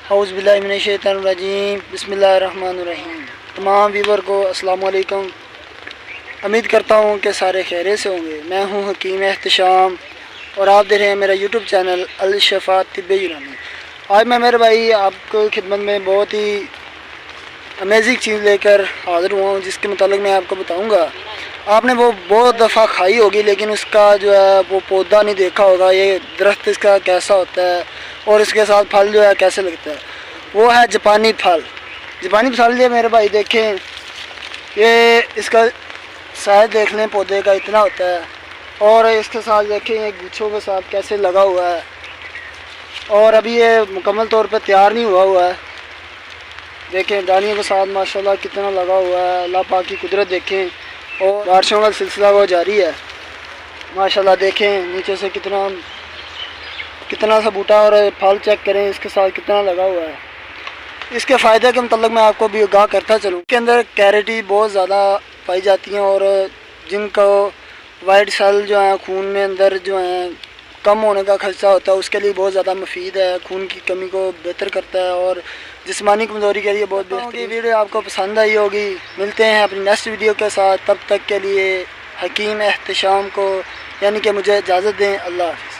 औज़ु बिल्लाहि मिनश्शैतानिर्रजीम बिस्मिल्लाहिर्रहमानिर्रहीम। तमाम व्यूवर को अस्सलाम वालेकुम। उम्मीद करता हूँ कि सारे खैरियत से होंगे। मैं हूँ हकीम एहतशाम और आप देख रहे हैं मेरा यूट्यूब चैनल अल शफा तिब्बे यूनानी। आज मैं मेरे भाई आपको खिदमत में बहुत ही अमेजिंग चीज़ लेकर हाज़िर हुआ हूँ, जिसके मुतालिक मैं आपको बताऊँगा। आपने वो बहुत दफ़ा खाई होगी लेकिन उसका जो है वो पौधा नहीं देखा होगा, ये दरख्त इसका कैसा होता है और इसके साथ फल जो है कैसे लगता है। वो है जापानी फल। जापानी फल ये मेरे भाई देखें, ये इसका साइज देख लें पौधे का इतना होता है और इसके साथ देखें ये गुच्छों के साथ कैसे लगा हुआ है और अभी ये मुकम्मल तौर पर तैयार नहीं हुआ है। देखें डालियों के साथ माशाल्लाह कितना लगा हुआ है। अल्लाह पाक की कुदरत देखें और बारिशों का सिलसिला वो जारी है माशाल्लाह। देखें नीचे से कितना सा बूटा और फल चेक करें इसके साथ कितना लगा हुआ है। इसके फ़ायदे के मतलब मैं आपको भी आगाह करता चलूँ। इसके अंदर कैरेटी बहुत ज़्यादा पाई जाती हैं और जिनको वाइट सेल जो हैं खून में अंदर जो हैं कम होने का खदशा होता है उसके लिए बहुत ज़्यादा मुफीद है। खून की कमी को बेहतर करता है और जिस्मानी कमज़ोरी के लिए बहुत बेहतरीन। वीडियो आपको पसंद आई होगी। मिलते हैं अपनी नेक्स्ट वीडियो के साथ। तब तक के लिए हकीम एहतशाम को यानी कि मुझे इजाज़त दें। अल्लाह हाफ़िज़।